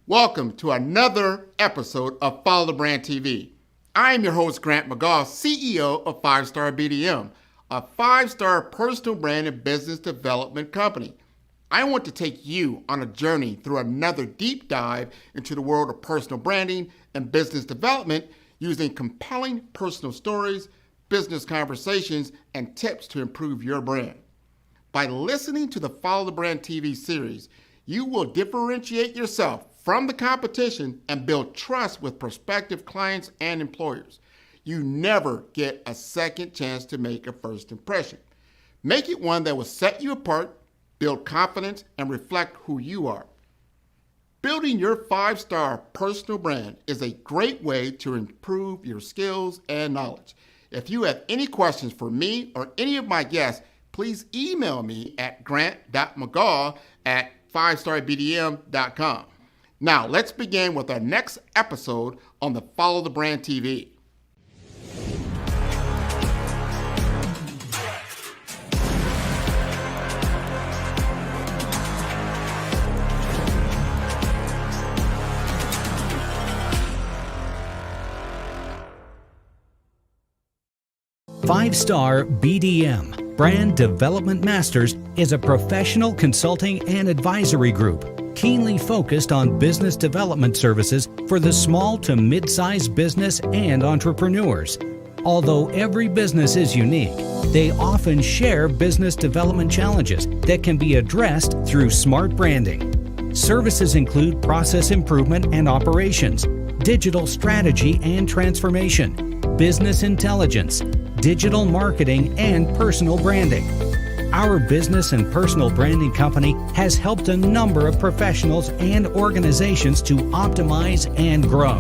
Welcome to another episode of Follow the Brand TV. I am your host, Grant McGaugh, CEO of 5-Star BDM, a 5-star personal brand and business development company. I want to take you on a journey through another deep dive into the world of personal branding and business development using compelling personal stories, business conversations, and tips to improve your brand. By listening to the Follow the Brand TV series, you will differentiate yourself from the competition and build trust with prospective clients and employers. You never get a second chance to make a first impression. Make it one that will set you apart, build confidence, and reflect who you are. Building your 5-star personal brand is a great way to improve your skills and knowledge. If you have any questions for me or any of my guests, please email me at grant.mcgaugh@5starbdm.com. Now, let's begin with our next episode on the Follow the Brand TV. Five-Star BDM, Brand Development Masters, is a professional consulting and advisory group keenly focused on business development services for the small to mid-sized business and entrepreneurs. Although every business is unique, they often share business development challenges that can be addressed through smart branding. Services include process improvement and operations, digital strategy and transformation, business intelligence, digital marketing, and personal branding. Our business and personal branding company has helped a number of professionals and organizations to optimize and grow.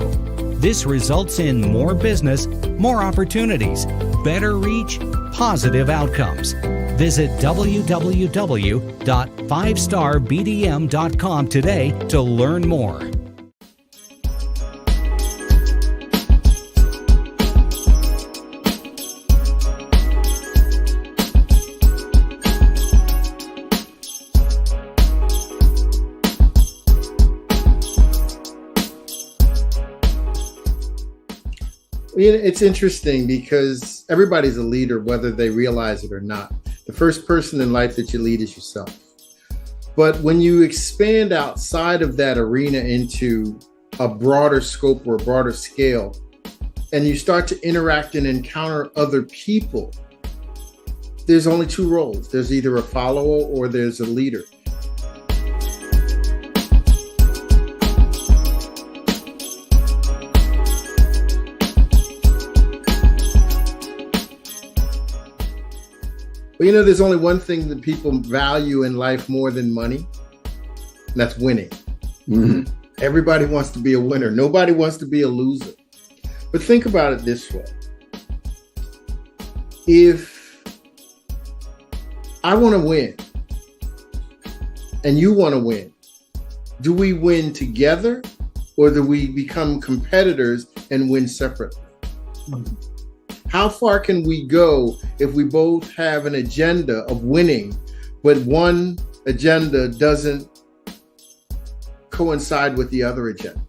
This results in more business, more opportunities, better reach, positive outcomes. Visit www.5starbdm.com today to learn more. It's interesting because everybody's a leader, whether they realize it or not. The first person in life that you lead is yourself. But when you expand outside of that arena into a broader scope or a broader scale, and you start to interact and encounter other people, there's only two roles. There's either a follower or there's a leader. Well, there's only one thing that people value in life more than money, and that's winning. Mm-hmm. Everybody wants to be a winner. Nobody wants to be a loser. But think about it this way. If I want to win and you want to win, do we win together or do we become competitors and win separately? Mm-hmm. How far can we go if we both have an agenda of winning, but one agenda doesn't coincide with the other agenda?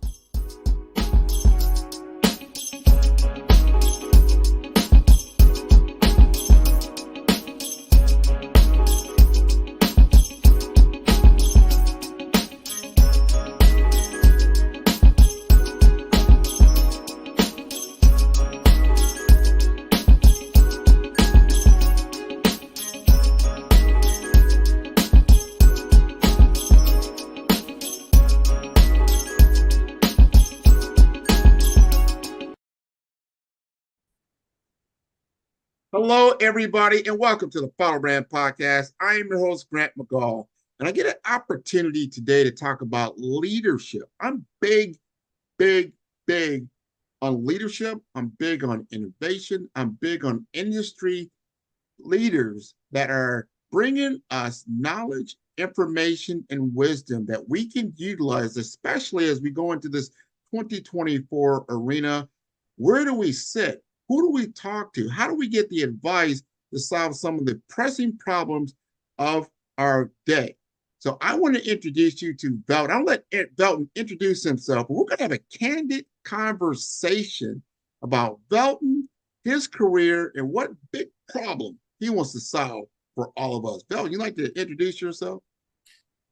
Hello, everybody, and welcome to the Follow Brand Podcast. I am your host, Grant McGaugh, and I get an opportunity today to talk about leadership. I'm big on leadership. I'm big on innovation. I'm big on industry leaders that are bringing us knowledge, information, and wisdom that we can utilize, especially as we go into this 2024 arena. Where do we sit? Who do we talk to? How do we get the advice to solve some of the pressing problems of our day? So I want to introduce you to Velton. I'll let Velton introduce himself. We're going to have a candid conversation about Velton, his career, and what big problem he wants to solve for all of us. Velton, you'd like to introduce yourself?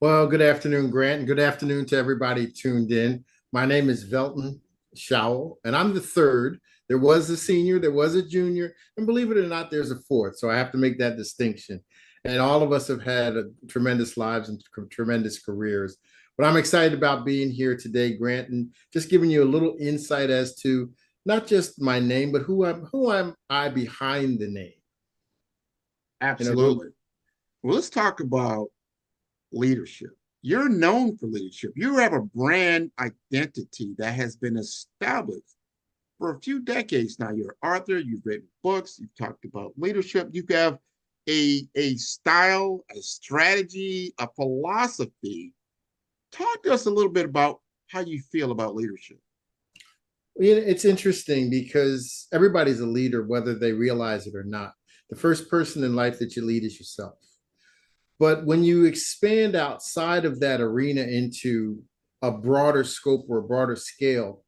Well, good afternoon, Grant, and good afternoon to everybody tuned in. My name is Velton Showell, and I'm the third. There was a senior, there was a junior, and believe it or not, there's a fourth. So I have to make that distinction. And all of us have had tremendous lives and tremendous careers. But I'm excited about being here today, Grant, and just giving you a little insight as to not just my name, but who am I behind the name. Absolutely. Well, let's talk about leadership. You're known for leadership. You have a brand identity that has been established for a few decades now. You're an author, you've written books, you've talked about leadership, you have a style, a strategy, a philosophy. Talk to us a little bit about how you feel about leadership. It's interesting because everybody's a leader, whether they realize it or not. The first person in life that you lead is yourself. But when you expand outside of that arena into a broader scope or a broader scale,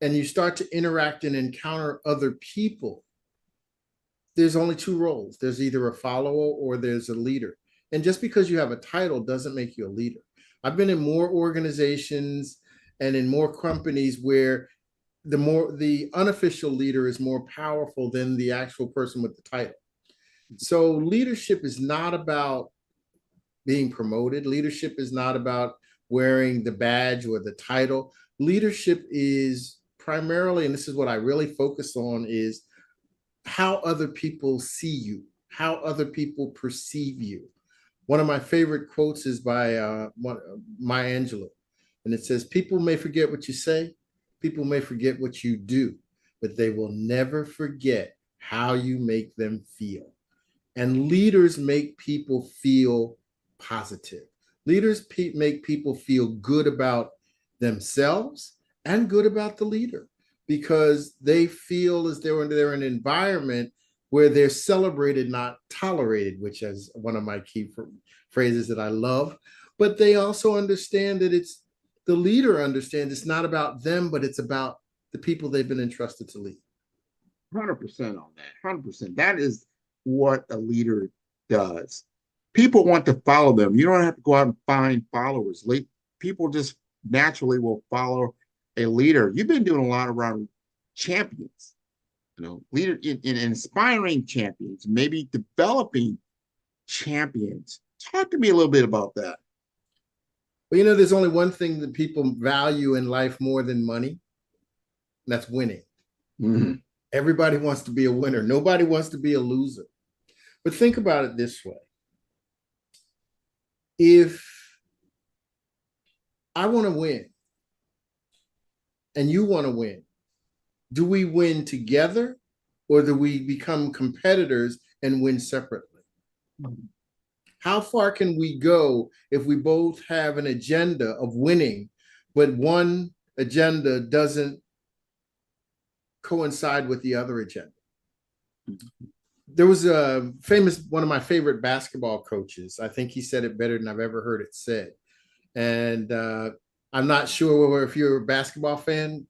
and you start to interact and encounter other people, there's only two roles. There's either a follower or there's a leader. And just because you have a title doesn't make you a leader. I've been in more organizations and in more companies where the unofficial leader is more powerful than the actual person with the title. So leadership is not about being promoted. Leadership is not about wearing the badge or the title. Leadership is primarily, and this is what I really focus on, is how other people see you, how other people perceive you. One of my favorite quotes is by Maya Angelou, and it says, "People may forget what you say, people may forget what you do, but they will never forget how you make them feel." And leaders make people feel positive. Leaders make people feel good about themselves and good about the leader, because they feel as though they're in an environment where they're celebrated, not tolerated, which is one of my key phrases that I love. But they also understand that the leader understands it's not about them, but it's about the people they've been entrusted to lead. 100% on that. 100%. That is what a leader does. People want to follow them. You don't have to go out and find followers. People just naturally will follow a leader. You've been doing a lot around champions, leader in inspiring champions, maybe developing champions. Talk to me a little bit about that. Well, there's only one thing that people value in life more than money, and that's winning. Mm-hmm. Everybody wants to be a winner. Nobody wants to be a loser. But think about it this way. If I want to win and you want to win, do we win together or do we become competitors and win separately? Mm-hmm. How far can we go if we both have an agenda of winning, but one agenda doesn't coincide with the other agenda? Mm-hmm. There was one of my favorite basketball coaches. I think he said it better than I've ever heard it said. And I'm not sure if you're a basketball fan.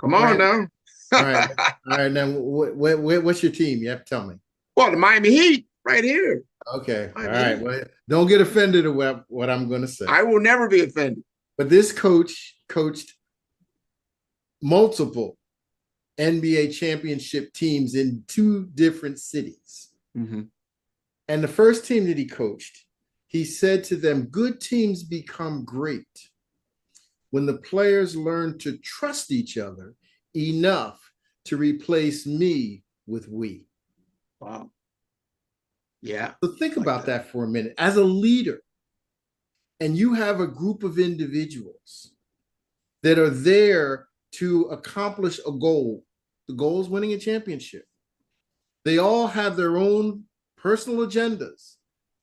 Come on now. All right. Now, what's your team? You have to tell me. Well, the Miami Heat, right here. Okay. All right. Well, don't get offended at what I'm going to say. I will never be offended. But this coach coached multiple NBA championship teams in two different cities. Mm-hmm. And the first team that he coached, he said to them, good teams become great when the players learn to trust each other enough to replace me with we. Wow. Yeah. So think about that for a minute. As a leader, and you have a group of individuals that are there to accomplish a goal. The goal is winning a championship. They all have their own personal agendas.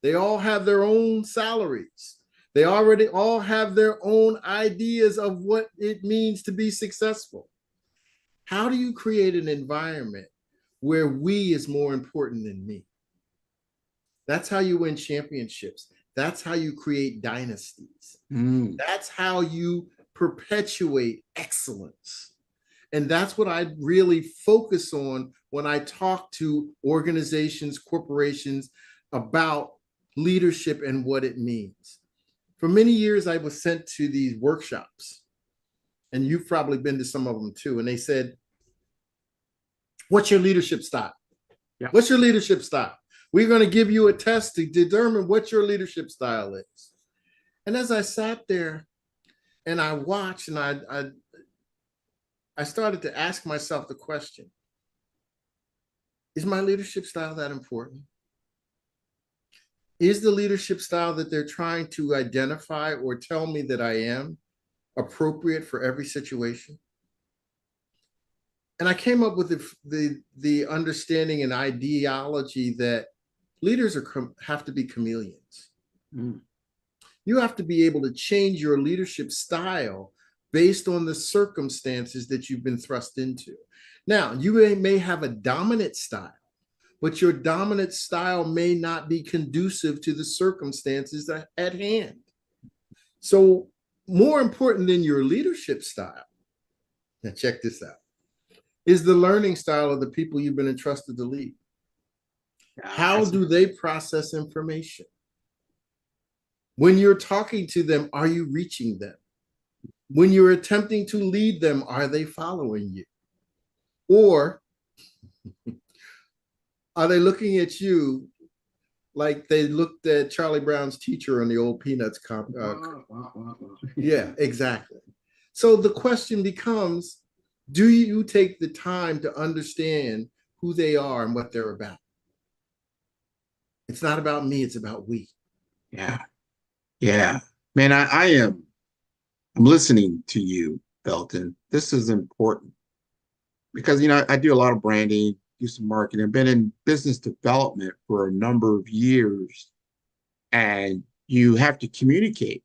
They all have their own salaries. They already all have their own ideas of what it means to be successful. How do you create an environment where we is more important than me? That's how you win championships. That's how you create dynasties. Mm. That's how you perpetuate excellence. And that's what I really focus on when I talk to organizations, corporations about leadership and what it means. For many years, I was sent to these workshops, and you've probably been to some of them too. And they said, what's your leadership style? Yeah. What's your leadership style? We're going to give you a test to determine what your leadership style is. And as I sat there and I watched, and I started to ask myself the question, is my leadership style that important? Is the leadership style that they're trying to identify or tell me that I am appropriate for every situation? And I came up with the understanding and ideology that leaders have to be chameleons. Mm. You have to be able to change your leadership style based on the circumstances that you've been thrust into. Now, you may have a dominant style, but your dominant style may not be conducive to the circumstances at hand. So, more important than your leadership style, now check this out, is the learning style of the people you've been entrusted to lead. How do they process information? When you're talking to them, are you reaching them? When you're attempting to lead them, are they following you? Or are they looking at you like they looked at Charlie Brown's teacher on the old Peanuts Yeah, exactly. So the question becomes, do you take the time to understand who they are and what they're about? It's not about me, it's about we. Yeah. Yeah. Man, I'm listening to you, Belton. This is important because, I do a lot of branding, do some marketing. I've been in business development for a number of years, and you have to communicate.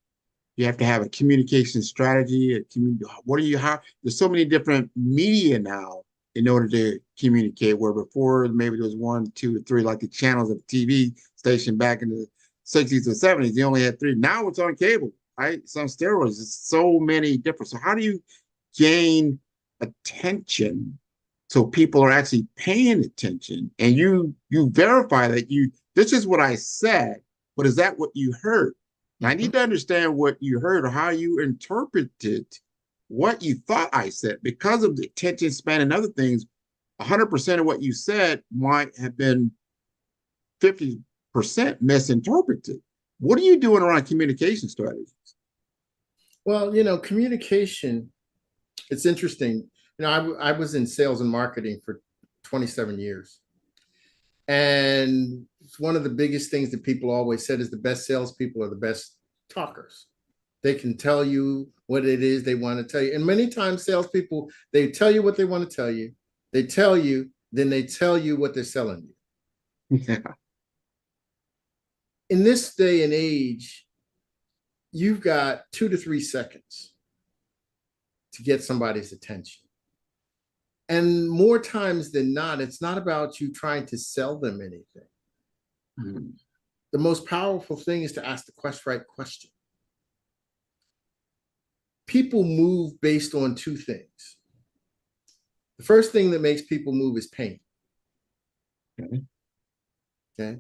You have to have a communication strategy. There's so many different media now in order to communicate, where before maybe there was 1, 2, or 3, like the channels of TV station back in the 60s or 70s. You only had 3. Now it's on cable, right? It's on steroids. It's so many different. So how do you gain attention so people are actually paying attention? And you verify that this is what I said, but is that what you heard? Now, I need to understand what you heard or how you interpreted what you thought I said. Because of the attention span and other things, 100% of what you said might have been 50% misinterpreted. What are you doing around communication strategies? Well, communication, it's interesting. I was in sales and marketing for 27 years. And it's one of the biggest things that people always said is the best salespeople are the best talkers. They can tell you what it is they want to tell you. And many times salespeople, they tell you what they want to tell you. They tell you, then they tell you what they're selling you. Yeah. In this day and age, you've got 2 to 3 seconds to get somebody's attention. And more times than not, it's not about you trying to sell them anything. Mm-hmm. The most powerful thing is to ask the right question. People move based on 2 things. The first thing that makes people move is pain. Okay.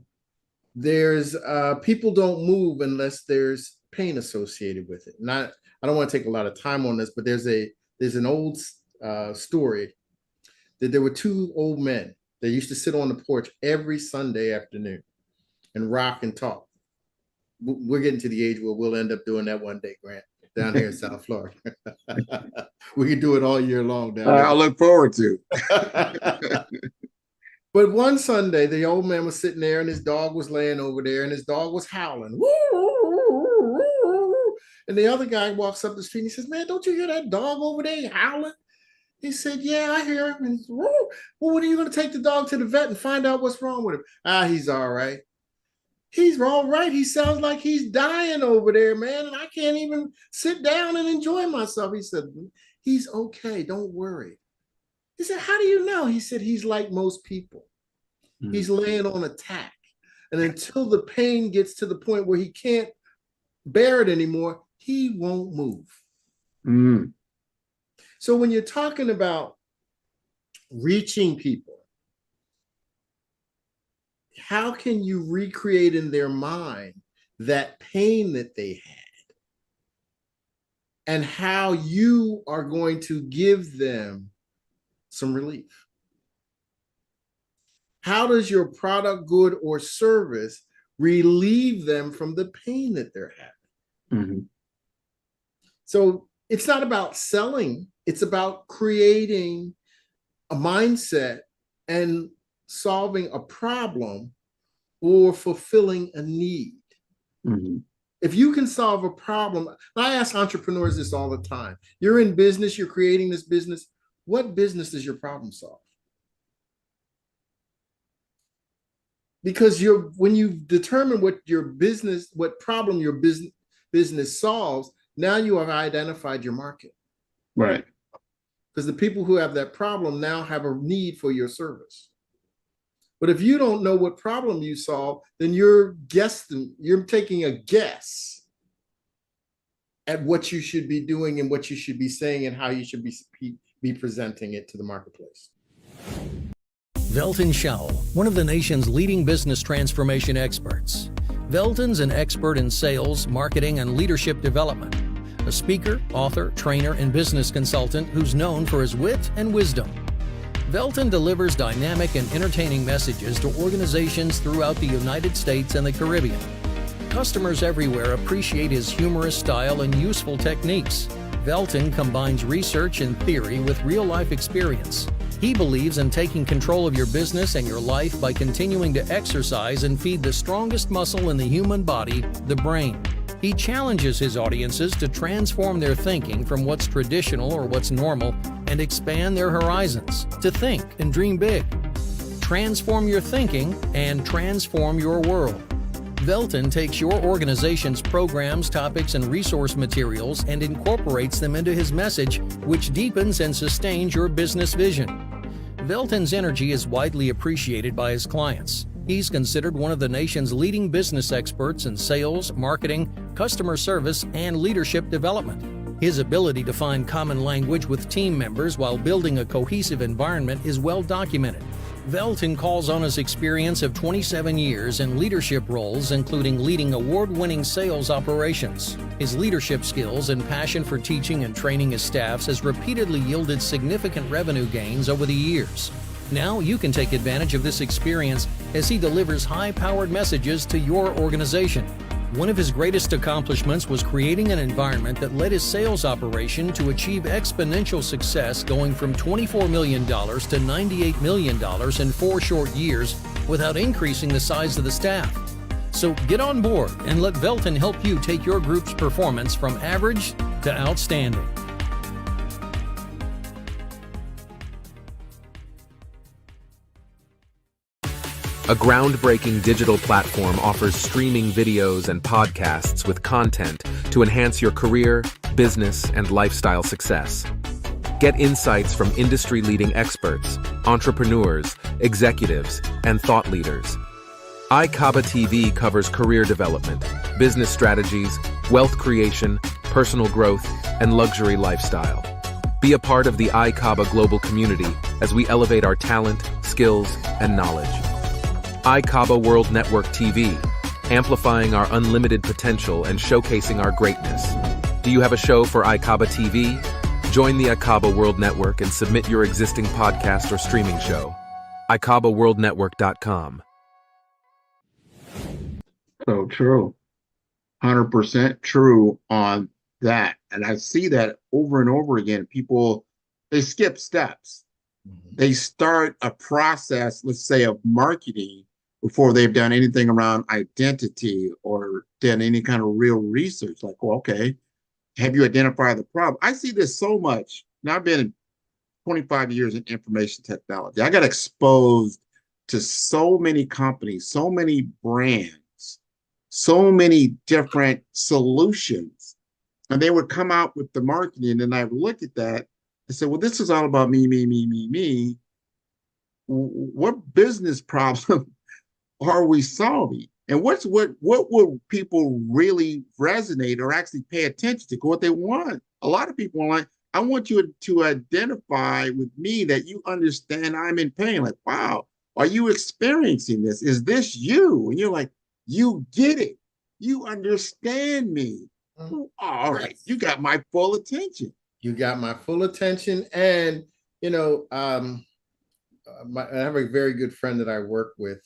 There's people don't move unless there's pain associated with it. I don't want to take a lot of time on this, but there's an old story that there were 2 old men that used to sit on the porch every Sunday afternoon and rock and talk. We're getting to the age where we'll end up doing that one day, Grant, down here in South Florida. We can do it all year long down there. I look forward to. But one Sunday, the old man was sitting there and his dog was laying over there and his dog was howling. And the other guy walks up the street and he says, "Man, don't you hear that dog over there howling?" He said, "Yeah, I hear him." And he said, "Well, when are you going to take the dog to the vet and find out what's wrong with him?" He's all right. He's all right. He sounds like he's dying over there, man. And I can't even sit down and enjoy myself. He said, "He's okay. Don't worry." He said, "How do you know?" He said, "He's like most people. He's laying on a tack. And until the pain gets to the point where he can't bear it anymore, he won't move. Mm. So when you're talking about reaching people, how can you recreate in their mind that pain that they had? And how you are going to give them some relief? How does your product, good, or service relieve them from the pain that they're having? Mm-hmm. So it's not about selling, it's about creating a mindset and solving a problem or fulfilling a need. Mm-hmm. If you can solve a problem, I ask entrepreneurs this all the time. You're in business, you're creating this business. What business does your problem solve? Because when you determine what problem your business solves, now you have identified your market. Right. Because the people who have that problem now have a need for your service. But if you don't know what problem you solve, then you're taking a guess at what you should be doing and what you should be saying and how you should be presenting it to the marketplace. Velton Shaul, one of the nation's leading business transformation experts. Velton's an expert in sales, marketing, and leadership development. A speaker, author, trainer, and business consultant who's known for his wit and wisdom. Velton delivers dynamic and entertaining messages to organizations throughout the United States and the Caribbean. Customers everywhere appreciate his humorous style and useful techniques. Velton combines research and theory with real-life experience. He believes in taking control of your business and your life by continuing to exercise and feed the strongest muscle in the human body, the brain. He challenges his audiences to transform their thinking from what's traditional or what's normal and expand their horizons, to think and dream big. Transform your thinking and transform your world. Velton takes your organization's programs, topics, and resource materials and incorporates them into his message, which deepens and sustains your business vision. Velton's energy is widely appreciated by his clients. He's considered one of the nation's leading business experts in sales, marketing, customer service, and leadership development. His ability to find common language with team members while building a cohesive environment is well documented. Velton calls on his experience of 27 years in leadership roles, including leading award-winning sales operations. His leadership skills and passion for teaching and training his staffs has repeatedly yielded significant revenue gains over the years. Now you can take advantage of this experience as he delivers high-powered messages to your organization. One of his greatest accomplishments was creating an environment that led his sales operation to achieve exponential success, going from $24 million to $98 million in 4 short years without increasing the size of the staff. So get on board and let Velton help you take your group's performance from average to outstanding. A groundbreaking digital platform offers streaming videos and podcasts with content to enhance your career, business, and lifestyle success. Get insights from industry-leading experts, entrepreneurs, executives, and thought leaders. iCaba TV covers career development, business strategies, wealth creation, personal growth, and luxury lifestyle. Be a part of the iCaba global community as we elevate our talent, skills, and knowledge. iCaba World Network TV, amplifying our unlimited potential and showcasing our greatness. Do you have a show for iCaba TV? Join the iCaba World Network and submit your existing podcast or streaming show. iCabaWorldNetwork.com. So true. 100% true on that. And I see that over and over again. People, they skip steps. They start a process, let's say, of marketing before they've done anything around identity or done any kind of real research. Like, well, okay, have you identified the problem? I see this so much. Now, I've been 25 years in information technology. I got exposed to so many companies, so many brands, so many different solutions. And they would come out with the marketing, and I would look at that and say, well, this is all about me, me, me, me, me. What business problem are we solving? And what will people really resonate or actually pay attention to? What they want. A lot of people are like, I want you to identify with me that you understand I'm in pain. Like, wow, are you experiencing this? Is this you? And you're like, you get it. You understand me. All right, you got my full attention. You got my full attention. And, you know, I have a very good friend that I work with,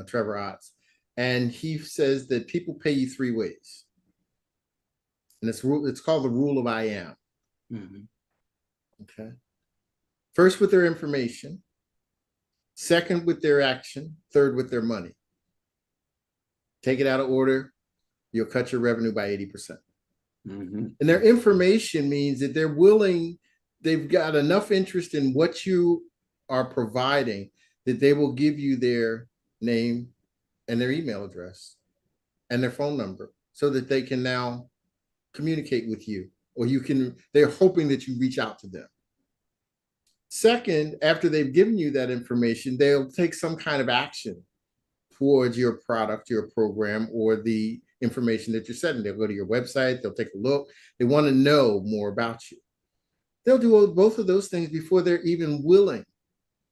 Trevor Otts, and he says that people pay you three ways. And it's called the rule of I am. Mm-hmm. Okay. First with their information, second with their action, third with their money. Take it out of order, you'll cut your revenue by 80%. Mm-hmm. And their information means that they're willing, they've got enough interest in what you are providing that they will give you their name and their email address and their phone number so that they can now communicate with you, or they're hoping that you reach out to them. Second, after they've given you that information, they'll take some kind of action towards your product, your program, or the information that you're setting. They'll go to your website, they'll take a look, they want to know more about you. They'll do both of those things before they're even willing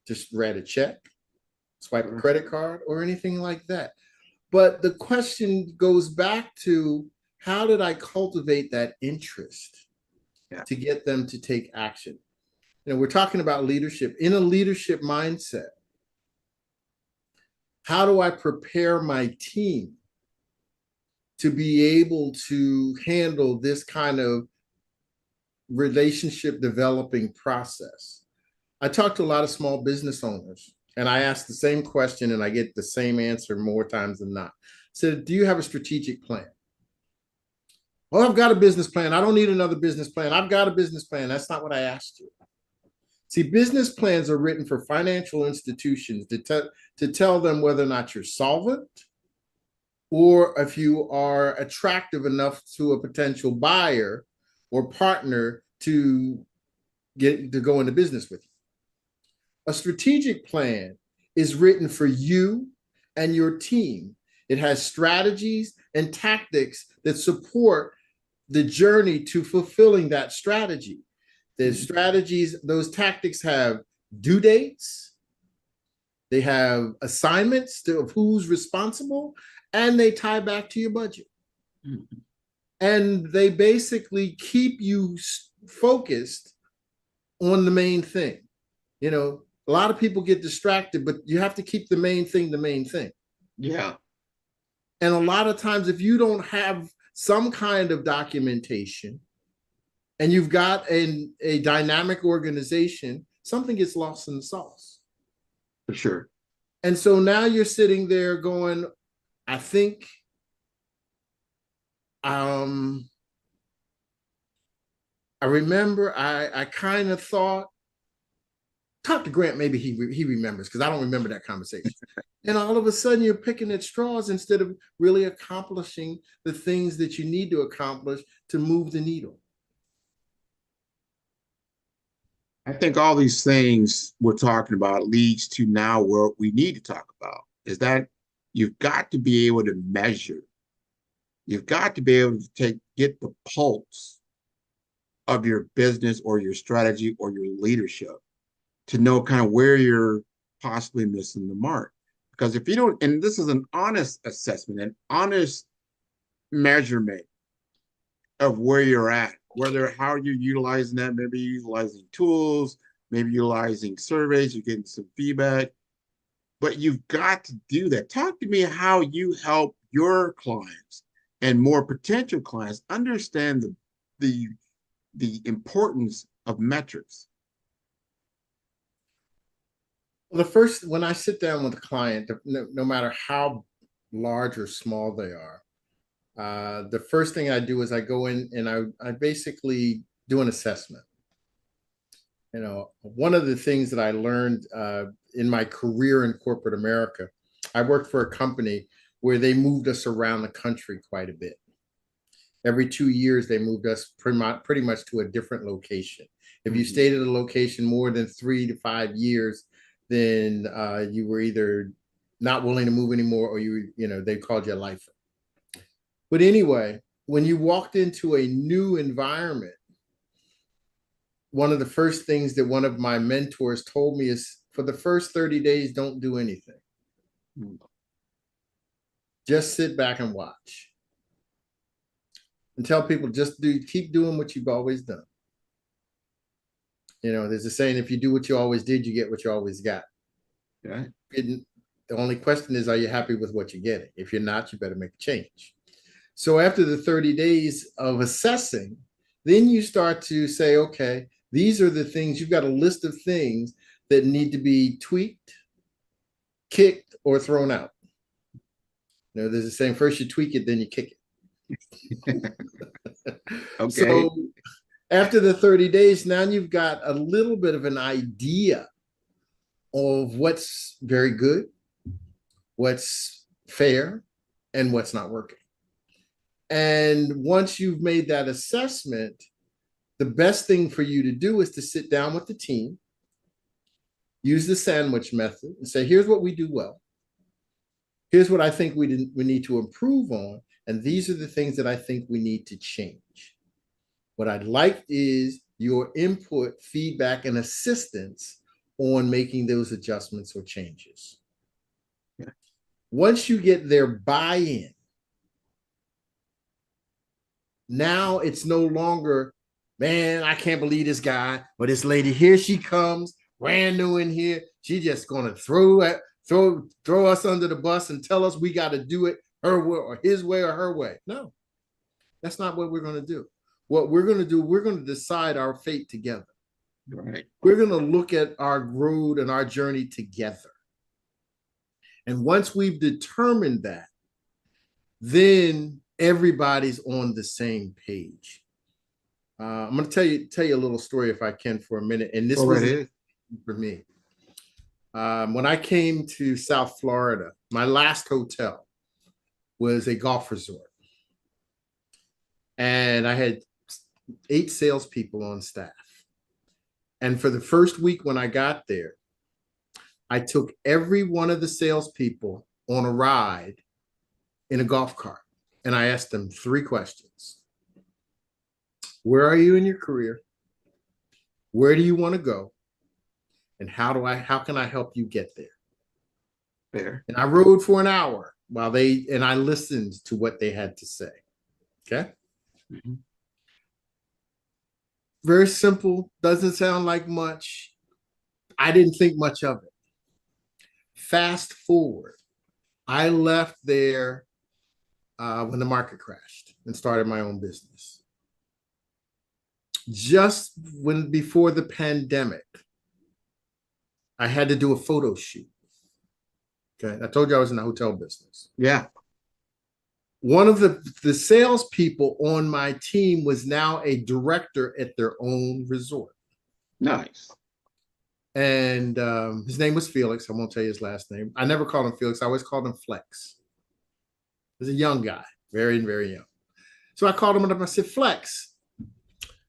to write a check, swipe a credit card, or anything like that. But the question goes back to, how did I cultivate that interest to get them to take action? You know, we're talking about leadership. In a leadership mindset, how do I prepare my team to be able to handle this kind of relationship developing process? I talk to a lot of small business owners, and I ask the same question and I get the same answer more times than not. So, do you have a strategic plan? Oh, I've got a business plan. I don't need another business plan. I've got a business plan. That's not what I asked you. See, business plans are written for financial institutions to tell them whether or not you're solvent, or if you are attractive enough to a potential buyer or partner to go into business with you. A strategic plan is written for you and your team. It has strategies and tactics that support the journey to fulfilling that strategy. The strategies, those tactics have due dates, they have assignments of who's responsible, and they tie back to your budget. Mm-hmm. And they basically keep you focused on the main thing. You know, a lot of people get distracted, but you have to keep the main thing the main thing. Yeah. And a lot of times, if you don't have some kind of documentation and you've got a dynamic organization, something gets lost in the sauce. For sure. And so now you're sitting there going, I think I remember I kind of thought, talk to Grant, maybe he remembers, because I don't remember that conversation. And all of a sudden you're picking at straws instead of really accomplishing the things that you need to accomplish to move the needle. I think all these things we're talking about leads to now where we need to talk about is that you've got to be able to measure. You've got to be able to get the pulse of your business or your strategy or your leadership to know kind of where you're possibly missing the mark. Because if you don't, and this is an honest assessment, an honest measurement of where you're at, whether how you're utilizing that, maybe utilizing tools, maybe utilizing surveys, you're getting some feedback, but you've got to do that. Talk to me how you help your clients and more potential clients understand the importance of metrics. Well, when I sit down with a client, no matter how large or small they are, the first thing I do is I go in and I basically do an assessment. You know, one of the things that I learned in my career in corporate America, I worked for a company where they moved us around the country quite a bit. Every 2 years, they moved us pretty much to a different location. If you stayed at a location more than 3 to 5 years, then you were either not willing to move anymore, or they called you a lifer. But anyway, when you walked into a new environment, one of the first things that one of my mentors told me is, for the first 30 days, don't do anything. Just sit back and watch. And tell people, keep doing what you've always done. There's a saying, if you do what you always did, you get what you always got. Right. The only question is, are you happy with what you're getting? If you're not, you better make a change. So after the 30 days of assessing, then you start to say, okay, these are the things. You've got a list of things that need to be tweaked, kicked, or thrown out. There's a saying, first you tweak it, then you kick it. Okay. So after the 30 days, now you've got a little bit of an idea of what's very good, what's fair, and what's not working. And once you've made that assessment, the best thing for you to do is to sit down with the team, use the sandwich method, and say, here's what we do well. Here's what I think we need to improve on. And these are the things that I think we need to change. What I'd like is your input, feedback, and assistance on making those adjustments or changes. Yeah. Once you get their buy-in, now it's no longer, man, I can't believe this guy or this lady. Here she comes, brand new in here. She just gonna throw us under the bus and tell us we got to do it her way or his way or her way. No, that's not what we're going to do. What we're going to do, we're going to decide our fate together. Right. We're going to look at our road and our journey together. And once we've determined that, then everybody's on the same page. I'm going to tell you a little story if I can for a minute. And this was for me. When I came to South Florida, my last hotel was a golf resort. And I had 8 salespeople on staff. And for the first week when I got there, I took every one of the salespeople on a ride in a golf cart. And I asked them 3 questions. Where are you in your career? Where do you want to go? And how can I help you get there? Fair. And I rode for an hour and I listened to what they had to say. Okay. Mm-hmm. Very simple. Doesn't sound like much. I didn't think much of it. Fast forward. I left there when the market crashed and started my own business. Just before the pandemic, I had to do a photo shoot. Okay. I told you I was in the hotel business. Yeah. One of the salespeople on my team was now a director at their own resort. Nice. And his name was Felix. I won't tell you his last name. I never called him Felix. I always called him Flex. He was a young guy, very, very young. So I called him up and I said, Flex,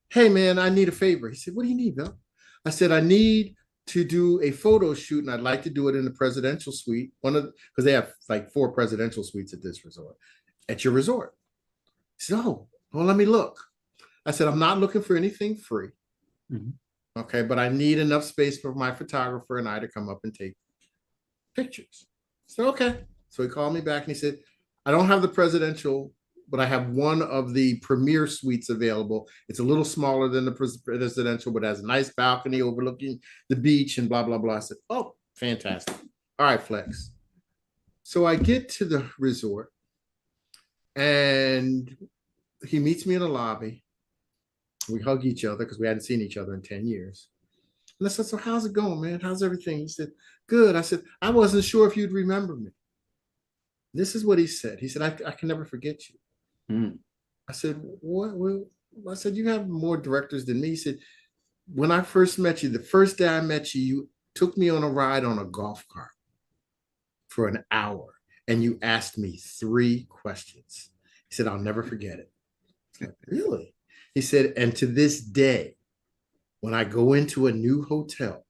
hey, man, I need a favor. He said, what do you need, Bill? I said, I need to do a photo shoot, and I'd like to do it in the presidential suite. Because they have like 4 presidential suites at this resort, at your resort. He said, oh, well, let me look. I said, I'm not looking for anything free. Mm-hmm. Okay, but I need enough space for my photographer and I to come up and take pictures. So, okay. So he called me back and he said, I don't have the presidential, but I have one of the premier suites available. It's a little smaller than the presidential, but has a nice balcony overlooking the beach and blah, blah, blah. I said, oh, fantastic. All right, Flex. So I get to the resort and he meets me in the lobby. We hug each other because we hadn't seen each other in 10 years. And I said, so how's it going, man? How's everything? He said, good. I said, I wasn't sure if you'd remember me. This is what he said. He said, I can never forget you. Mm. I said, what? I said, you have more directors than me. He said, when I first met you, the first day I met you, you took me on a ride on a golf cart for an hour. And you asked me 3 questions. He said, I'll never forget it. I said, really? He said, and to this day, when I go into a new hotel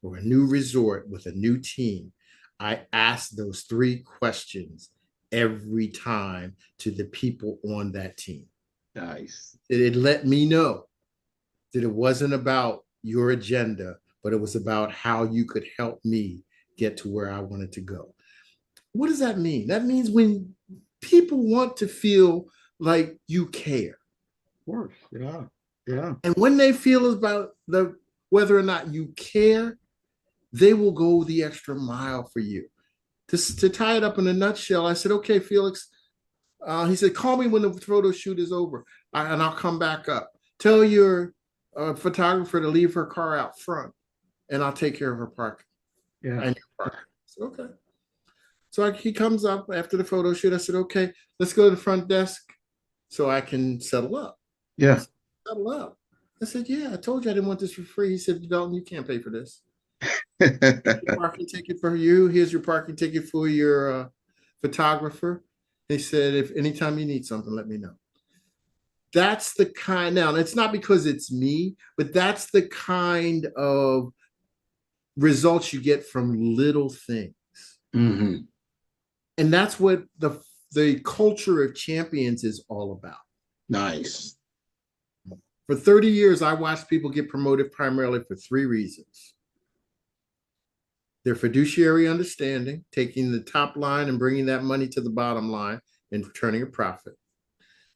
or a new resort with a new team, I asked those 3 questions every time to the people on that team. Nice. It let me know that it wasn't about your agenda, but it was about how you could help me get to where I wanted to go. What does that mean? That means when people want to feel like you care. Of course. Yeah. Yeah. And when they feel about whether or not you care, they will go the extra mile for you. To tie it up in a nutshell, I said, okay, Felix. He said, call me when the photo shoot is over and I'll come back up. Tell your photographer to leave her car out front and I'll take care of her parking. Yeah. And your parking. I said, okay. So he comes up after the photo shoot. I said, okay, let's go to the front desk so I can settle up. Yeah. Settle up. I said, yeah, I told you I didn't want this for free. He said, Dalton, you can't pay for this. Parking ticket for you. Here's your parking ticket for your photographer. He said, if anytime you need something, let me know. That's the kind, now it's not because it's me, but that's the kind of results you get from little things. Mm-hmm. And that's what the culture of champions is all about. Nice. For 30 years, I watched people get promoted primarily for 3 reasons. Their fiduciary understanding, taking the top line and bringing that money to the bottom line and returning a profit.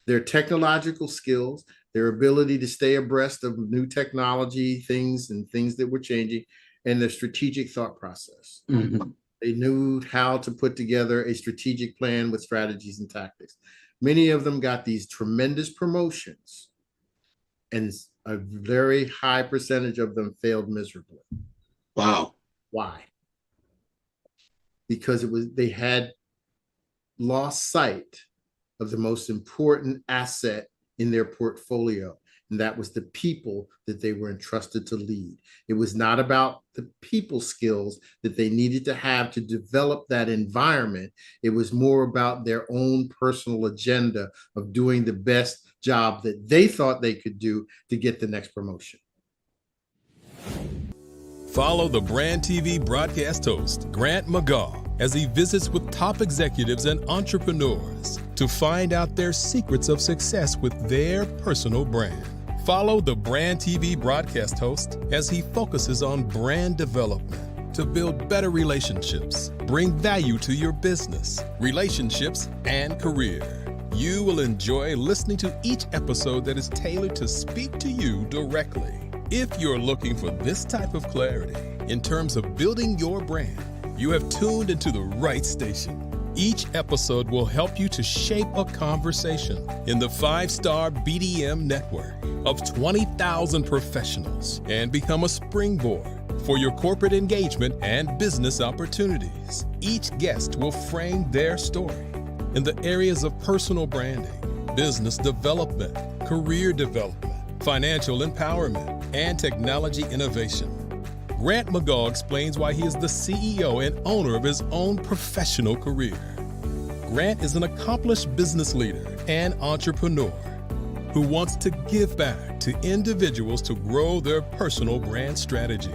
Their technological skills, their ability to stay abreast of new technology, things that were changing, and their strategic thought process. Mm-hmm. They knew how to put together a strategic plan with strategies and tactics. Many of them got these tremendous promotions, and a very high percentage of them failed miserably. Wow. Why? Because they had lost sight of the most important asset in their portfolio, and that was the people that they were entrusted to lead. It was not about the people skills that they needed to have to develop that environment. It was more about their own personal agenda of doing the best job that they thought they could do to get the next promotion. Follow the Brand TV broadcast host, Grant McGaw, as he visits with top executives and entrepreneurs to find out their secrets of success with their personal brand. Follow the Brand TV broadcast host as he focuses on brand development to build better relationships, bring value to your business, relationships, and career. You will enjoy listening to each episode that is tailored to speak to you directly. If you're looking for this type of clarity in terms of building your brand, you have tuned into the right station. Each episode will help you to shape a conversation in the 5-star BDM network of 20,000 professionals and become a springboard for your corporate engagement and business opportunities. Each guest will frame their story in the areas of personal branding, business development, career development, financial empowerment, and technology innovation. Grant McGaw explains why he is the CEO and owner of his own professional career. Grant is an accomplished business leader and entrepreneur who wants to give back to individuals to grow their personal brand strategy.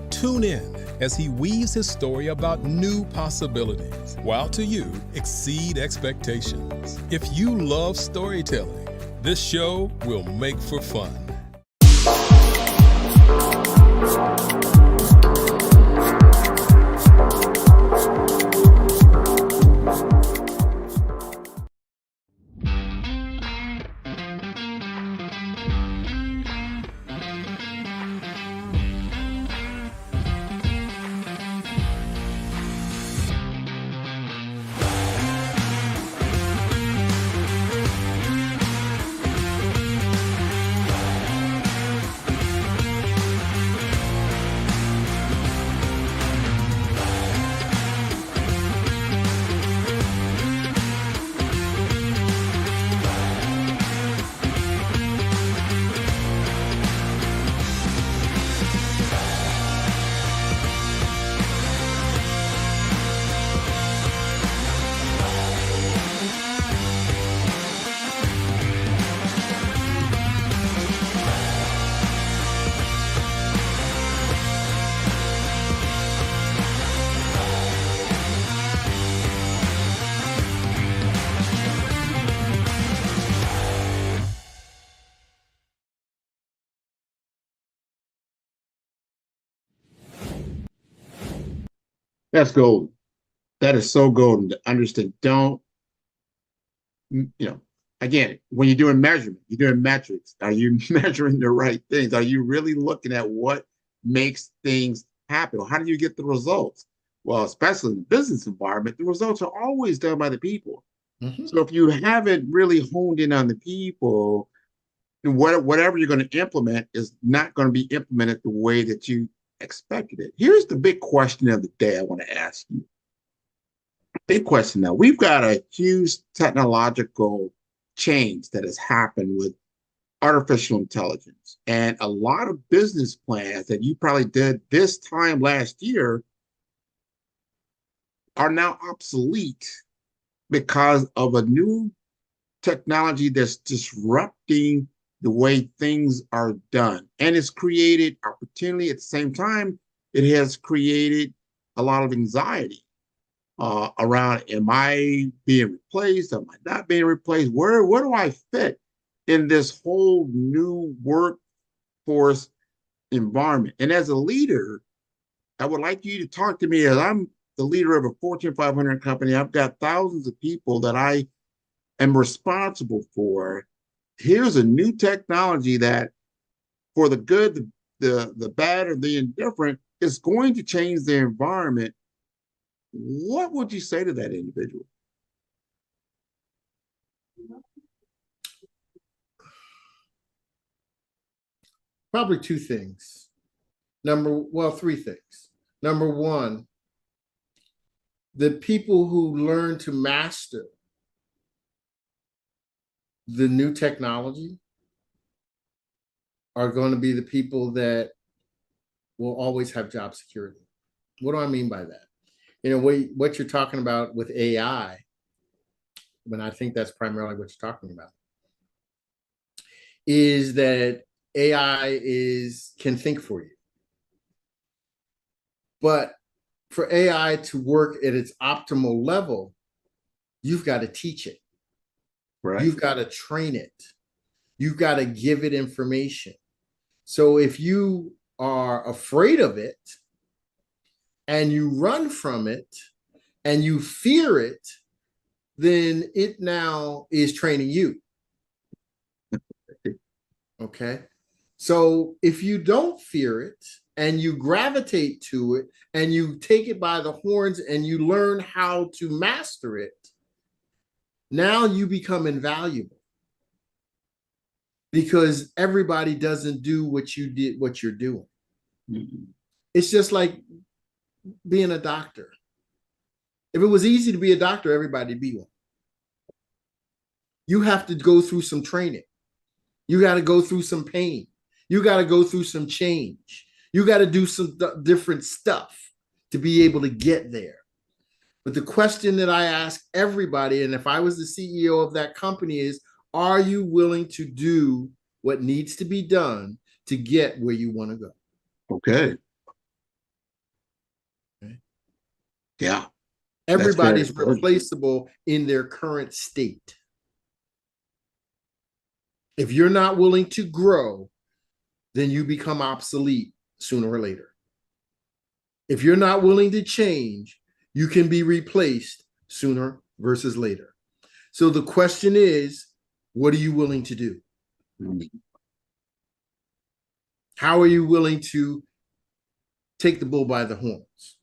Tune in as he weaves his story about new possibilities, while to you exceed expectations. If you love storytelling, this show will make for fun. That's golden. That is so golden to understand. Don't, again, when you're doing measurement, you're doing metrics. Are you measuring the right things? Are you really looking at what makes things happen? How do you get the results? Well, especially in the business environment, the results are always done by the people. Mhm. So if you haven't really honed in on the people, then whatever you're going to implement is not going to be implemented the way that you expected it. Here's the big question of the day I want to ask you. Big question now. We've got a huge technological change that has happened with artificial intelligence. And a lot of business plans that you probably did this time last year are now obsolete because of a new technology that's disrupting the way things are done. And it's created opportunity. At the same time, it has created a lot of anxiety around, am I being replaced? Am I not being replaced? Where do I fit in this whole new workforce environment? And as a leader, I would like you to talk to me as I'm the leader of a Fortune 500 company. I've got thousands of people that I am responsible for. Here's a new technology that, for the good, the bad, or the indifferent, is going to change the environment. What would you say to that individual? Probably two things. Three things. Number one, the people who learn to master the new technology are going to be the people that will always have job security. What do I mean by that? What you're talking about with AI, when I think that's primarily what you're talking about, is that AI can think for you. But for AI to work at its optimal level, you've got to teach it. Right. You've got to train it. You've got to give it information. So if you are afraid of it and you run from it and you fear it, then it now is training you. Okay. So if you don't fear it and you gravitate to it and you take it by the horns and you learn how to master it, now you become invaluable because everybody doesn't do what you did, what you're doing. Mm-hmm. It's just like being a doctor. If it was easy to be a doctor, everybody'd be one. You have to go through some training. You got to go through some pain. You got to go through some change. You got to do some different stuff to be able to get there. But the question that I ask everybody, and if I was the CEO of that company, is, are you willing to do what needs to be done to get where you want to go? Okay. Yeah. Everybody's replaceable in their current state. If you're not willing to grow, then you become obsolete sooner or later. If you're not willing to change, you can be replaced sooner versus later. So the question is, what are you willing to do? Mm-hmm. How are you willing to take the bull by the horns?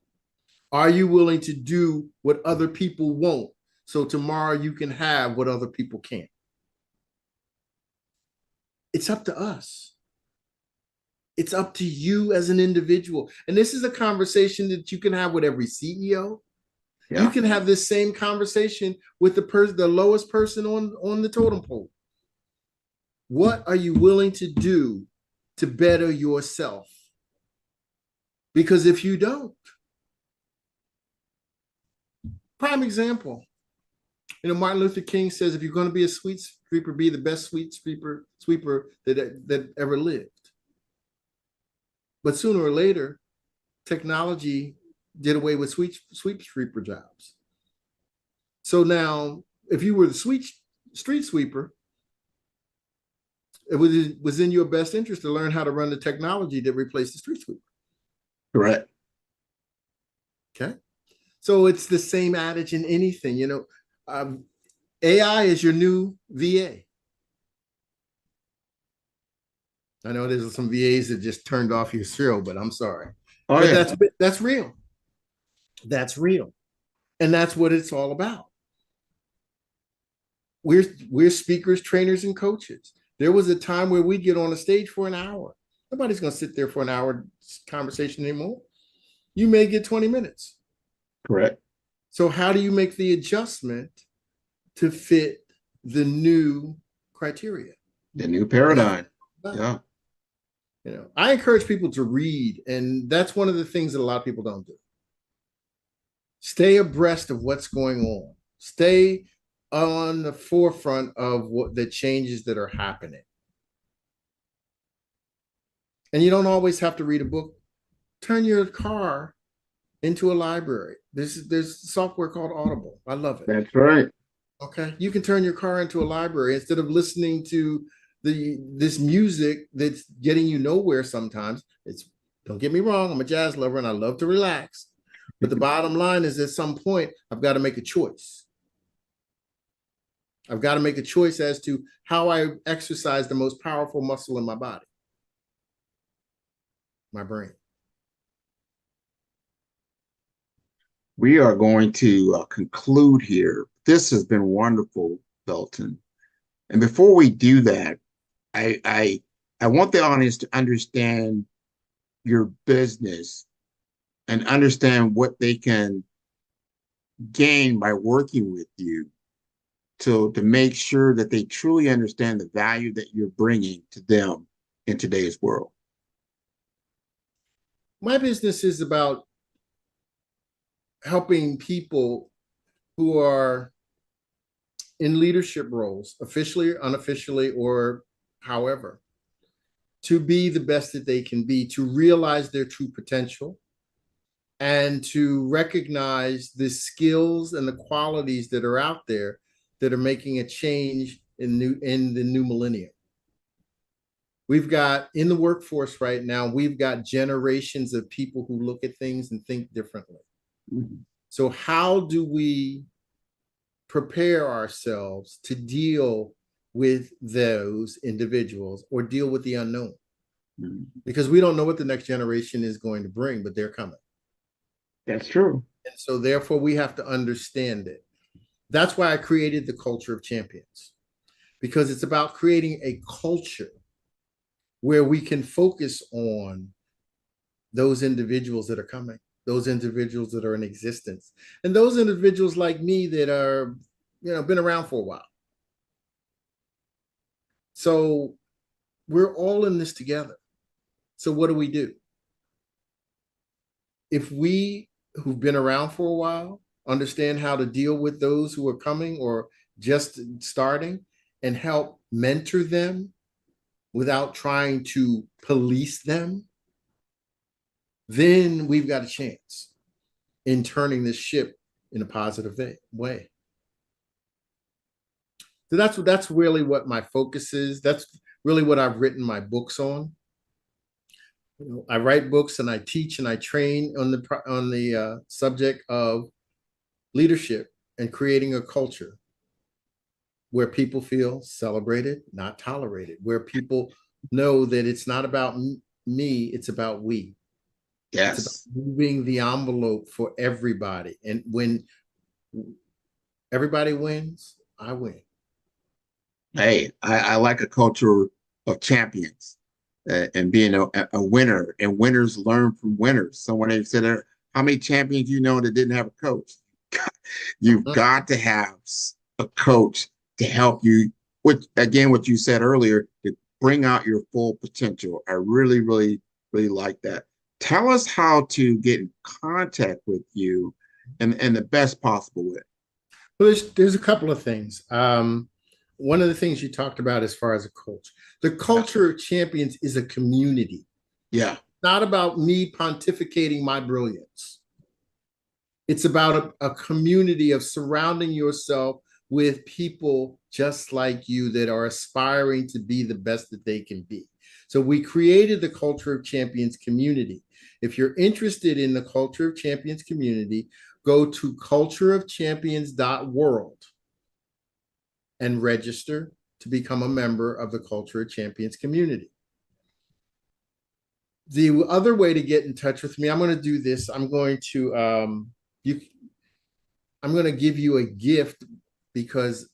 Are you willing to do what other people won't, so tomorrow you can have what other people can't? It's up to us. It's up to you as an individual. And this is a conversation that you can have with every CEO. Yeah. You can have this same conversation with the lowest person on the totem pole. What are you willing to do to better yourself? Because if you don't, prime example, Martin Luther King says, if you're going to be a sweet sweeper, be the best sweeper that ever lived. But sooner or later, technology did away with street sweeper jobs. So now, if you were the street sweeper, it was in your best interest to learn how to run the technology that replaced the street sweeper. Correct. Okay. So it's the same adage in anything, AI is your new VA. I know there's some VAs that just turned off your show, but I'm sorry. Oh, But yeah. that's real. That's real. And that's what it's all about. We're speakers, trainers, and coaches. There was a time where we get on a stage for an hour. Nobody's going to sit there for an hour conversation anymore. You may get 20 minutes. Correct. So how do you make the adjustment to fit the new criteria? The new paradigm. Yeah. I encourage people to read, and that's one of the things that a lot of people don't do. Stay abreast of what's going on. Stay on the forefront of what the changes that are happening. And you don't always have to read a book. Turn your car into a library. There's software called Audible. I love it. That's right. Okay. You can turn your car into a library instead of listening to this music that's getting you nowhere sometimes. Don't get me wrong, I'm a jazz lover and I love to relax. But the bottom line is at some point, I've got to make a choice. I've got to make a choice as to how I exercise the most powerful muscle in my body, my brain. We are going to conclude here. This has been wonderful, Belton. And before we do that, I want the audience to understand your business and understand what they can gain by working with you to make sure that they truly understand the value that you're bringing to them in today's world. My business is about helping people who are in leadership roles, officially, unofficially, or however, to be the best that they can be, to realize their true potential, and to recognize the skills and the qualities that are out there that are making a change in the new millennium. We've got in the workforce right now, we've got generations of people who look at things and think differently. Mm-hmm. So how do we prepare ourselves to deal with those individuals or deal with the unknown? Mm-hmm. Because we don't know what the next generation is going to bring, but they're coming. That's true. And so therefore we have to understand it. That's why I created the Culture of Champions, because it's about creating a culture where we can focus on those individuals that are coming, those individuals that are in existence, and those individuals like me that are, been around for a while. So we're all in this together. So what do? If we who've been around for a while understand how to deal with those who are coming or just starting and help mentor them without trying to police them, then we've got a chance in turning this ship in a positive way. So that's really what my focus is. That's really what I've written my books on. I write books and I teach and I train on the subject of leadership and creating a culture where people feel celebrated, not tolerated, where people know that it's not about me, it's about we. Yes. It's about moving the envelope for everybody. And when everybody wins, I win. Hey, I like a culture of champions and being a winner, and winners learn from winners. Someone said, how many champions you know that didn't have a coach? You've got to have a coach to help you, which again, what you said earlier, to bring out your full potential. I really, really, really like that. Tell us how to get in contact with you in the best possible way. Well, there's a couple of things. One of the things you talked about as far as a coach, the Culture of Champions is a community. Yeah. Not about me pontificating my brilliance. It's about a community of surrounding yourself with people just like you that are aspiring to be the best that they can be. So we created the Culture of Champions community. If you're interested in the Culture of Champions community, go to cultureofchampions.world and register to become a member of the Culture of Champions community. The other way to get in touch with me, I'm going to do this. I'm going to give you a gift because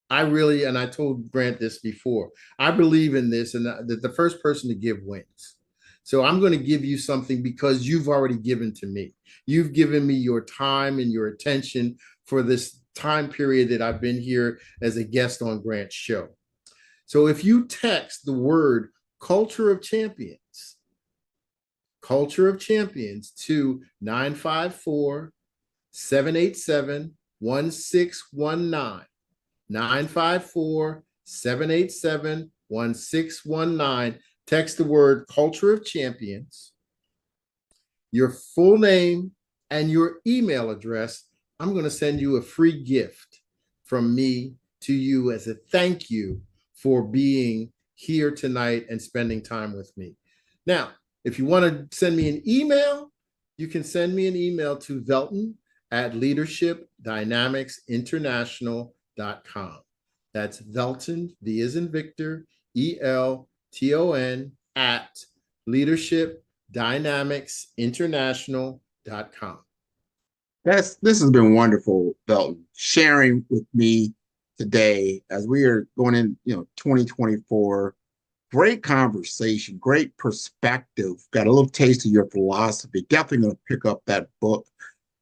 I told Grant this before, I believe in this, and that the first person to give wins. So I'm going to give you something because you've already given to me. You've given me your time and your attention for this time period that I've been here as a guest on Grant's show. So if you text the word Culture of Champions to 954-787-1619, 954-787-1619. Text the word Culture of Champions, your full name, and your email address. I'm going to send you a free gift from me to you as a thank you for being here tonight and spending time with me. Now, if you want to send me an email, you can send me an email to velton@leadershipdynamicsinternational.com. That's Velton, V as in Victor, ELTON at leadershipdynamicsinternational.com. This has been wonderful, Velton, sharing with me today as we are going in, 2024. Great conversation, great perspective. Got a little taste of your philosophy. Definitely going to pick up that book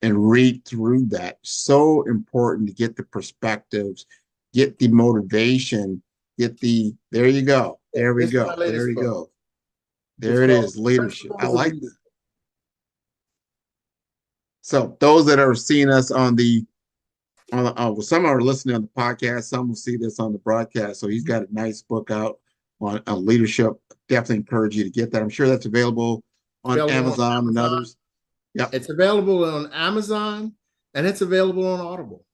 and read through that. So important to get the perspectives, get the motivation, there you go. There we go. There you go. There it is, leadership. I like that. So those that are seeing us some are listening on the podcast, some will see this on the broadcast. So he's got a nice book out on leadership. Definitely encourage you to get that. I'm sure that's available on Amazon and others. Yeah, it's available on Amazon and it's available on Audible.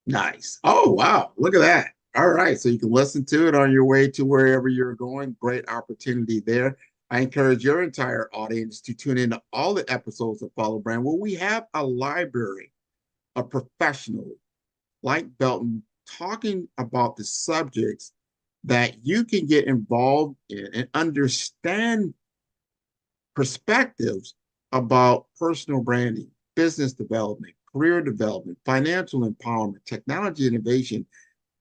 Nice. Oh, wow. Look at that. All right. So you can listen to it on your way to wherever you're going. Great opportunity there. I encourage your entire audience to tune in to all the episodes of Follow Brand, where we have a library of professionals like Velton talking about the subjects that you can get involved in and understand perspectives about personal branding, business development, career development, financial empowerment, technology innovation,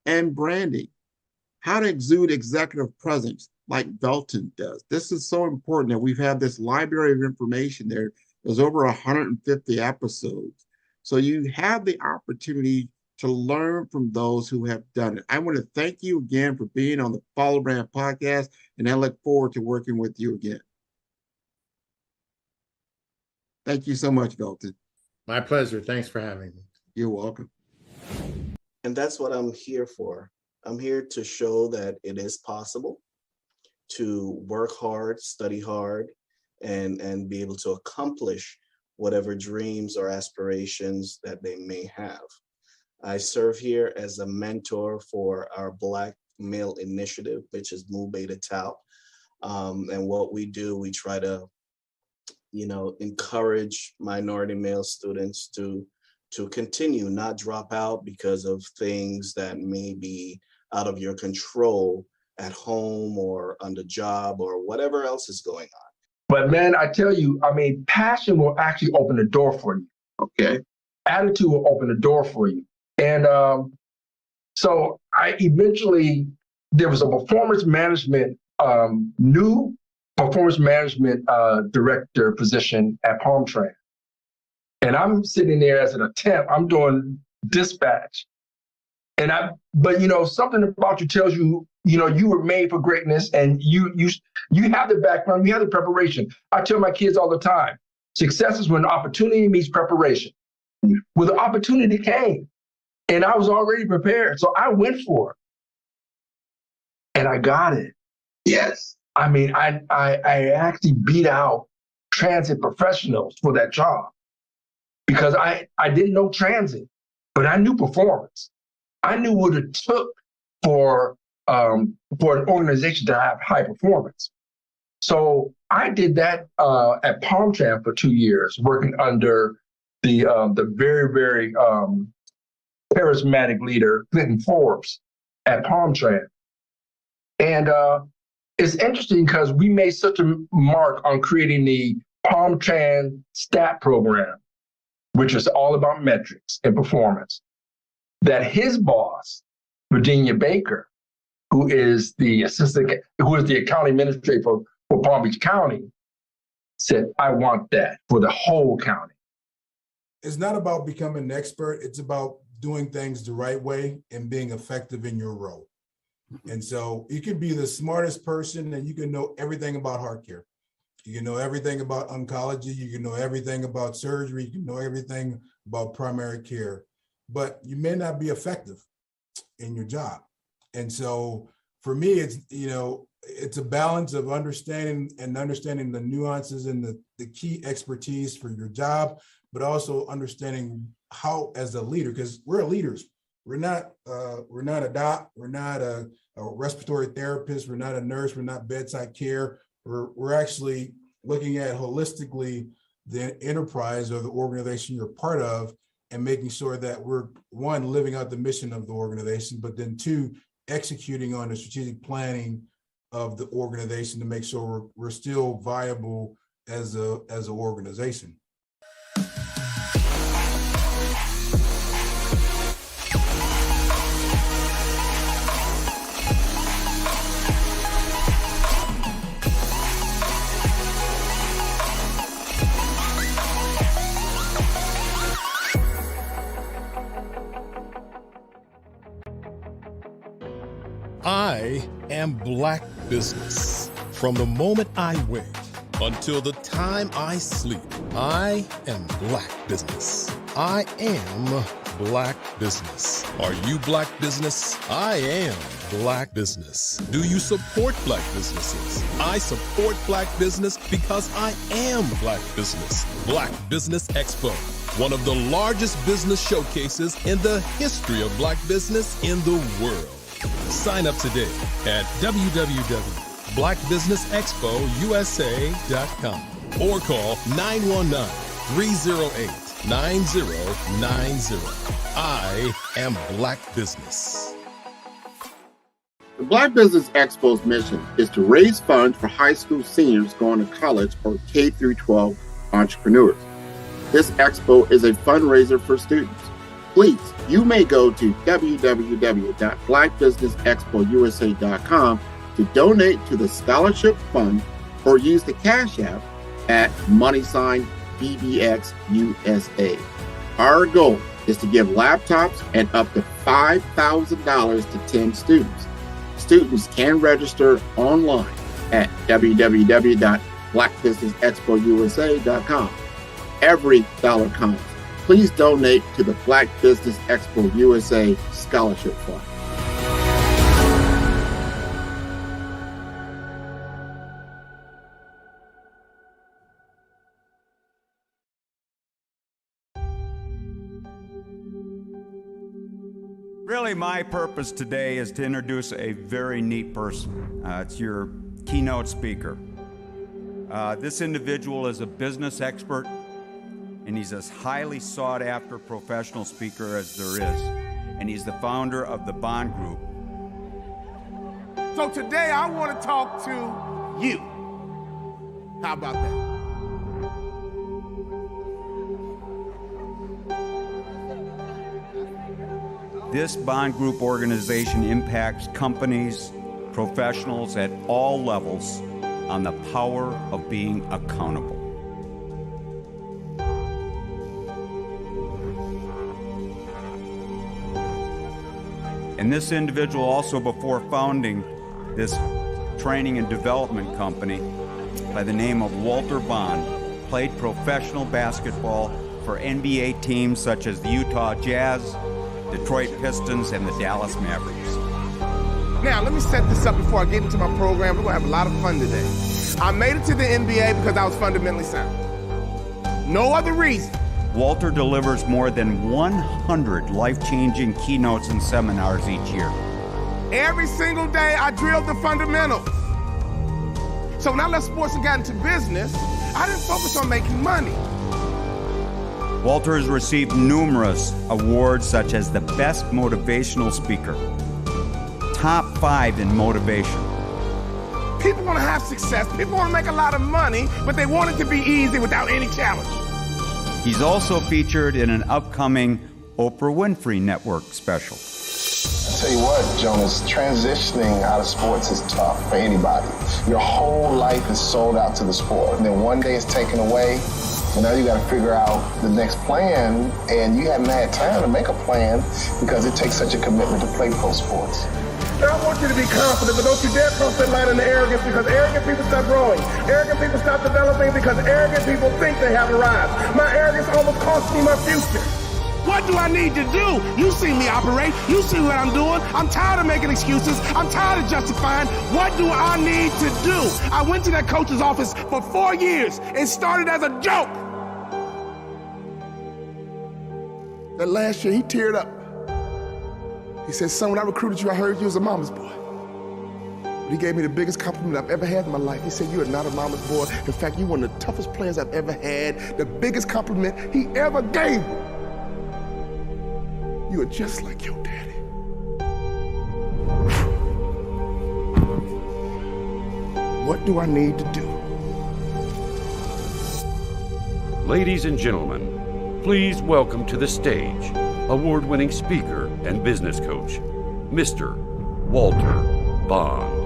and branding. How to exude executive presence like Velton does. This is so important that we've had this library of information there. There's over 150 episodes. So you have the opportunity to learn from those who have done it. I want to thank you again for being on the Follow Brand podcast, and I look forward to working with you again. Thank you so much, Velton. My pleasure. Thanks for having me. You're welcome. And that's what I'm here for. I'm here to show that it is possible to work hard, study hard, and be able to accomplish whatever dreams or aspirations that they may have. I serve here as a mentor for our Black Male Initiative, which is Mu Beta Tau. And what we do, we try to, encourage minority male students to continue, not drop out because of things that may be out of your control at home or on the job or whatever else is going on. But man, I tell you, passion will actually open the door for you. Okay. Attitude will open the door for you. And so there was a performance management, new performance management director position at Palmtran. And I'm sitting there as an temp, I'm doing dispatch. But something about you tells you, you were made for greatness, and you have the background, you have the preparation. I tell my kids all the time, success is when opportunity meets preparation. Well, the opportunity came, and I was already prepared, so I went for it, and I got it. Yes. I actually beat out transit professionals for that job because I didn't know transit, but I knew performance. I knew what it took for an organization to have high performance. So I did that at Palmtran for 2 years, working under the very, very charismatic leader, Clinton Forbes, at Palmtran. And it's interesting because we made such a mark on creating the Palmtran STAT program, which is all about metrics and performance, that his boss, Virginia Baker, who is the accounting administrator for Palm Beach County, said, I want that for the whole county. It's not about becoming an expert. It's about doing things the right way and being effective in your role. And so you can be the smartest person and you can know everything about heart care. You can know everything about oncology. You can know everything about surgery. You can know everything about primary care, but you may not be effective in your job. And so for me, it's a balance of understanding the nuances and the key expertise for your job, but also understanding how, as a leader, because we're leaders. We're not a doc. We're not a respiratory therapist. We're not a nurse. We're not bedside care. We're actually looking at holistically the enterprise or the organization you're part of and making sure that we're, one, living out the mission of the organization, but then two, executing on the strategic planning of the organization to make sure we're still viable as an organization. I am Black business. From the moment I wake until the time I sleep, I am Black business. I am Black business. Are you Black business? I am Black business. Do you support Black businesses? I support Black business because I am Black business. Black Business Expo, one of the largest business showcases in the history of Black business in the world. Sign up today at www.blackbusinessexpousa.com or call 919-308-9090. I am Black business. The Black Business Expo's mission is to raise funds for high school seniors going to college or K-12 entrepreneurs. This expo is a fundraiser for students. Please, you may go to www.blackbusinessexpousa.com to donate to the scholarship fund or use the Cash App at $BBXUSA. Our goal is to give laptops and up to $5,000 to 10 students. Students can register online at www.blackbusinessexpousa.com. Every dollar counts. Please donate to the Black Business Expo USA Scholarship Fund. Really, my purpose today is to introduce a very neat person. It's your keynote speaker. This individual is a business expert, and he's as highly sought after professional speaker as there is. And he's the founder of the Bond Group. So today I want to talk to you. How about that? This Bond Group organization impacts companies, professionals at all levels on the power of being accountable. And this individual also, before founding this training and development company by the name of Walter Bond, played professional basketball for NBA teams such as the Utah Jazz, Detroit Pistons, and the Dallas Mavericks. Now, let me set this up before I get into my program. We're going to have a lot of fun today. I made it to the NBA because I was fundamentally sound. No other reason. Walter delivers more than 100 life-changing keynotes and seminars each year. Every single day, I drilled the fundamentals. So now let's sports and got into business. I didn't focus on making money. Walter has received numerous awards such as the Best Motivational Speaker, Top 5 in Motivation. People want to have success. People want to make a lot of money, but they want it to be easy without any challenge. He's also featured in an upcoming Oprah Winfrey Network special. I tell you what, Jonas, transitioning out of sports is tough for anybody. Your whole life is sold out to the sport, and then one day it's taken away, and now you got to figure out the next plan, and you haven't had time to make a plan because it takes such a commitment to play pro sports. I want you to be confident, but don't you dare cross that line into arrogance, because arrogant people stop growing. Arrogant people stop developing because arrogant people think they have arrived. My arrogance almost cost me my future. What do I need to do? You see me operate. You see what I'm doing. I'm tired of making excuses. I'm tired of justifying. What do I need to do? I went to that coach's office for 4 years. It started as a joke. That last year, he teared up. He said, son, when I recruited you, I heard you was a mama's boy. But he gave me the biggest compliment I've ever had in my life. He said, you are not a mama's boy. In fact, you're one of the toughest players I've ever had. The biggest compliment he ever gave me. You are just like your daddy. What do I need to do? Ladies and gentlemen, please welcome to the stage award-winning speaker and business coach, Mr. Walter Bond.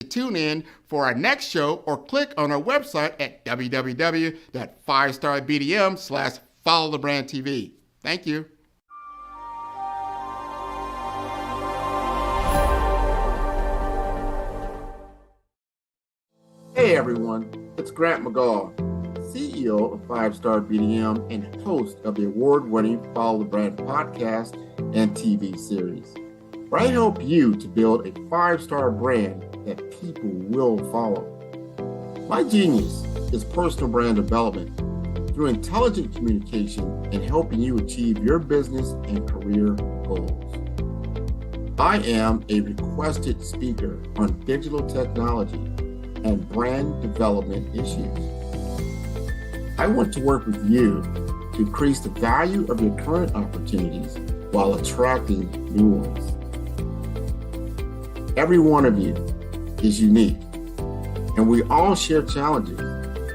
Tune in for our next show or click on our website at www.5starbdm/followthebrandtv. Thank you. Hey everyone, it's Grant McGaw, CEO of 5-Star BDM and host of the award-winning Follow the Brand podcast and TV series, where I help you to build a 5-star brand that people will follow. My genius is personal brand development through intelligent communication and helping you achieve your business and career goals. I am a requested speaker on digital technology and brand development issues. I want to work with you to increase the value of your current opportunities while attracting new ones. Every one of you is unique, and we all share challenges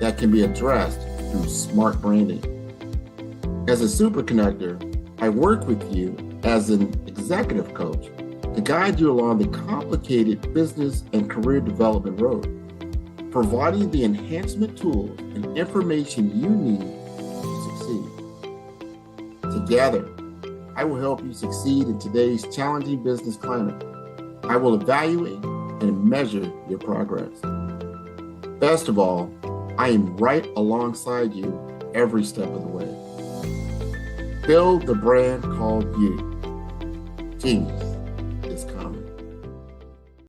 that can be addressed through smart branding. As a super connector, I work with you as an executive coach to guide you along the complicated business and career development road, providing the enhancement tools and information you need to succeed. Together, I will help you succeed in today's challenging business climate. I will evaluate and measure your progress. Best of all, I am right alongside you every step of the way. Build the brand called you. Genius.